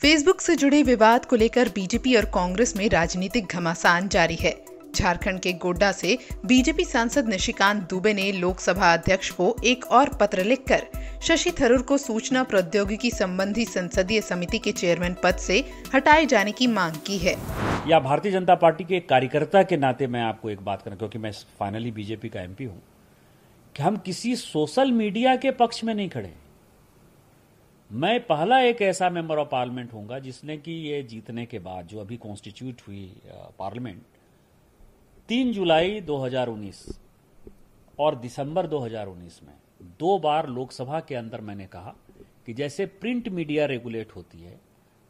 Facebook से जुड़े विवाद को लेकर बीजेपी और कांग्रेस में राजनीतिक घमासान जारी है। झारखंड के गोड्डा से बीजेपी सांसद निशिकांत दुबे ने लोकसभा अध्यक्ष को एक और पत्र लिखकर शशि थरूर को सूचना प्रौद्योगिकी संबंधी संसदीय समिति के चेयरमैन पद से हटाए जाने की मांग की है। या भारतीय जनता पार्टी के कार्यकर्ता के नाते मैं आपको एक बात करूं, क्योंकि मैं फाइनली बीजेपी का एमपी हूं, कि हम किसी सोशल मीडिया के पक्ष में नहीं खड़े। मैं पहला एक ऐसा मेंबर ऑफ पार्लियामेंट होऊंगा जिसने कि ये जीतने के बाद जो अभी कॉन्स्टिट्यूट हुई पार्लियामेंट 3 जुलाई 2019 और दिसंबर 2019 में 2 बार लोकसभा के अंदर मैंने कहा कि जैसे प्रिंट मीडिया रेगुलेट होती है,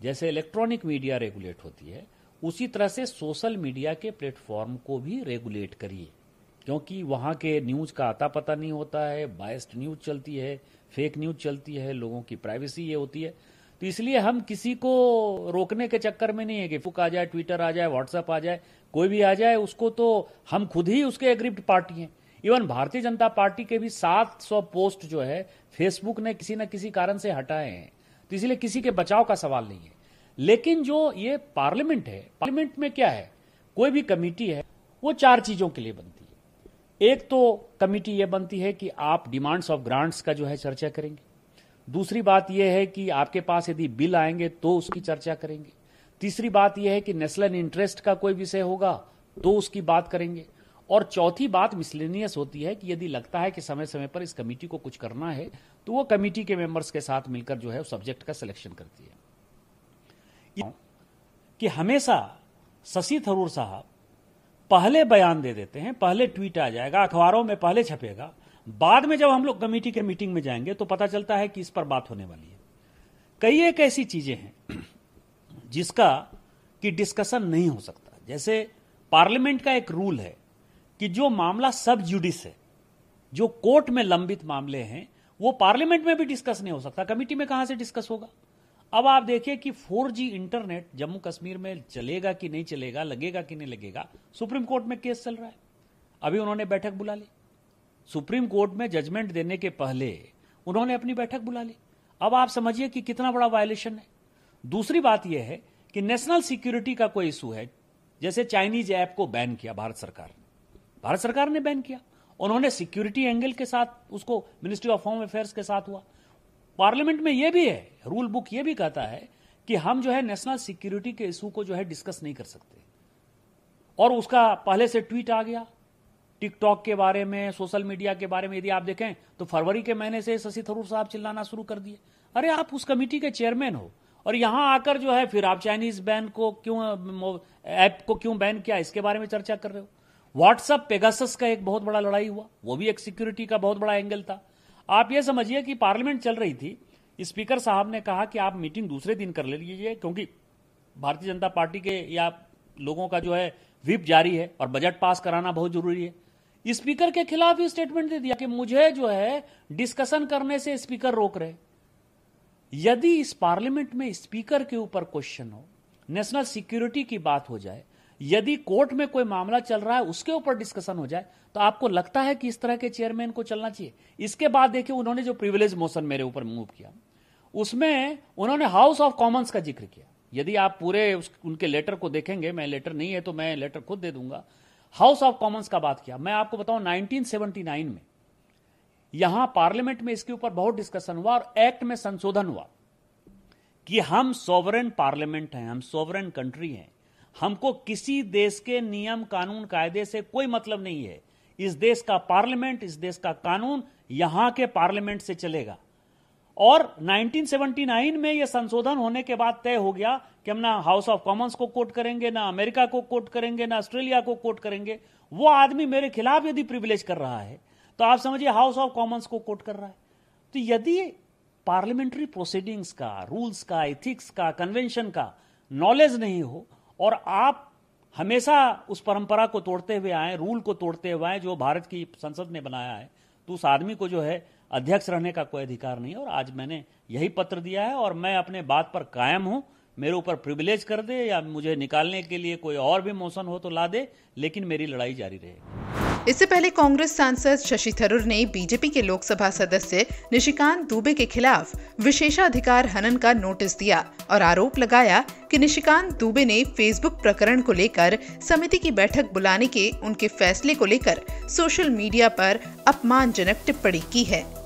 जैसे इलेक्ट्रॉनिक मीडिया रेगुलेट होती है, उसी तरह से सोशल मीडिया के प्लेटफॉर्म को भी रेगुलेट करिए, क्योंकि वहां के न्यूज का आता पता नहीं होता है, बायस्ड न्यूज चलती है, फेक न्यूज चलती है, लोगों की प्राइवेसी ये होती है। तो इसलिए हम किसी को रोकने के चक्कर में नहीं है कि फेसबुक आ जाए, ट्विटर आ जाए, व्हाट्सएप आ जाए, कोई भी आ जाए, उसको तो हम खुद ही उसके एग्रीव्ड पार्टी हैं। इवन भारतीय जनता पार्टी के भी 700 पोस्ट जो है फेसबुक ने किसी न किसी कारण से हटाए हैं, तो इसलिए किसी के बचाव का सवाल नहीं है। लेकिन जो ये पार्लियामेंट है, पार्लियामेंट में क्या है, कोई भी कमेटी है वो 4 चीजों के लिए बनती है। एक तो कमेटी यह बनती है कि आप डिमांड्स ऑफ ग्रांट्स का जो है चर्चा करेंगे। दूसरी बात यह है कि आपके पास यदि बिल आएंगे तो उसकी चर्चा करेंगे। तीसरी बात यह है कि नेशनल इंटरेस्ट का कोई विषय होगा तो उसकी बात करेंगे। और चौथी बात मिसलेनियस होती है कि यदि लगता है कि समय समय पर इस कमेटी को कुछ करना है तो वो कमेटी के मेंबर्स के साथ मिलकर जो है उस सब्जेक्ट का सिलेक्शन करती है। कि हमेशा शशि थरूर साहब पहले बयान दे देते हैं, पहले ट्वीट आ जाएगा, अखबारों में पहले छपेगा, बाद में जब हम लोग कमेटी के मीटिंग में जाएंगे तो पता चलता है कि इस पर बात होने वाली है। कई एक ऐसी चीजें हैं जिसका कि डिस्कशन नहीं हो सकता। जैसे पार्लियामेंट का एक रूल है कि जो मामला सब जुडिस है, जो कोर्ट में लंबित मामले हैं, वो पार्लियामेंट में भी डिस्कस नहीं हो सकता, कमेटी में कहां से डिस्कस होगा। अब आप देखिए कि 4G इंटरनेट जम्मू कश्मीर में चलेगा कि नहीं चलेगा, लगेगा कि नहीं लगेगा, सुप्रीम कोर्ट में केस चल रहा है। अभी उन्होंने बैठक बुला ली, सुप्रीम कोर्ट में जजमेंट देने के पहले उन्होंने अपनी बैठक बुला ली। अब आप समझिए कि कितना बड़ा वायलेशन है। दूसरी बात यह है कि नेशनल सिक्योरिटी का कोई इशू है, जैसे चाइनीज ऐप को बैन किया भारत सरकार ने बैन किया, उन्होंने सिक्योरिटी एंगल के साथ उसको मिनिस्ट्री ऑफ होम अफेयर्स के साथ हुआ। पार्लियामेंट में यह भी है, रूल बुक यह भी कहता है कि हम जो है नेशनल सिक्योरिटी के इशू को जो है डिस्कस नहीं कर सकते। और उसका पहले से ट्वीट आ गया टिकटॉक के बारे में, सोशल मीडिया के बारे में। यदि आप देखें तो फरवरी के महीने से शशि थरूर साहब चिल्लाना शुरू कर दिए, अरे आप उस कमेटी के चेयरमैन हो और यहां आकर जो है फिर आप चाइनीज बैन को क्यों, ऐप को क्यों बैन किया, इसके बारे में चर्चा कर रहे हो। व्हाट्सएप पेगासस का एक बहुत बड़ा लड़ाई हुआ, वो भी एक सिक्योरिटी का बहुत बड़ा एंगल था। आप ये समझिए कि पार्लियामेंट चल रही थी, स्पीकर साहब ने कहा कि आप मीटिंग दूसरे दिन कर लीजिए, क्योंकि भारतीय जनता पार्टी के या लोगों का जो है व्हिप जारी है और बजट पास कराना बहुत जरूरी है। स्पीकर के खिलाफ ही स्टेटमेंट दे दिया कि मुझे जो है डिस्कशन करने से स्पीकर रोक रहे। यदि इस पार्लियामेंट में स्पीकर के ऊपर क्वेश्चन हो, नेशनल सिक्योरिटी की बात हो जाए, यदि कोर्ट में कोई मामला चल रहा है उसके ऊपर डिस्कशन हो जाए, तो आपको लगता है कि इस तरह के चेयरमैन को चलना चाहिए। इसके बाद देखिए उन्होंने जो प्रिविलेज मोशन मेरे ऊपर मूव किया, उसमें उन्होंने हाउस ऑफ कॉमन्स का जिक्र किया। यदि आप पूरे उनके लेटर को देखेंगे, मैं लेटर नहीं है तो मैं लेटर खुद दे दूंगा, हाउस ऑफ कॉमन्स का बात किया। मैं आपको बताऊं 1979 में यहां पार्लियामेंट में इसके ऊपर बहुत डिस्कशन हुआ और एक्ट में संशोधन हुआ कि हम सॉवरेन पार्लियामेंट हैं, हम सॉवरेन कंट्री हैं, हमको किसी देश के नियम कानून कायदे से कोई मतलब नहीं है। इस देश का पार्लियामेंट, इस देश का कानून यहां के पार्लियामेंट से चलेगा। और 1979 में यह संशोधन होने के बाद तय हो गया कि हम ना हाउस ऑफ कॉमन्स को कोट करेंगे, ना अमेरिका को कोट करेंगे, ना ऑस्ट्रेलिया को कोट करेंगे। वो आदमी मेरे खिलाफ यदि प्रिविलेज कर रहा है तो आप समझिए हाउस ऑफ कॉमन्स को कोट कर रहा है। तो यदि पार्लियामेंट्री प्रोसीडिंग्स का, रूल्स का, एथिक्स का, कन्वेंशन का नॉलेज नहीं हो और आप हमेशा उस परंपरा को तोड़ते हुए आए, रूल को तोड़ते हुए आए जो भारत की संसद ने बनाया है, तो उस आदमी को जो है अध्यक्ष रहने का कोई अधिकार नहीं है। और आज मैंने यही पत्र दिया है और मैं अपने बात पर कायम हूं। मेरे ऊपर प्रिविलेज कर दे या मुझे निकालने के लिए कोई और भी मोशन हो तो ला दे, लेकिन मेरी लड़ाई जारी रहेगी। इससे पहले कांग्रेस सांसद शशि थरूर ने बीजेपी के लोकसभा सदस्य निशिकांत दुबे के खिलाफ विशेषाधिकार हनन का नोटिस दिया और आरोप लगाया कि निशिकांत दुबे ने फेसबुक प्रकरण को लेकर समिति की बैठक बुलाने के उनके फैसले को लेकर सोशल मीडिया पर अपमानजनक टिप्पणी की है।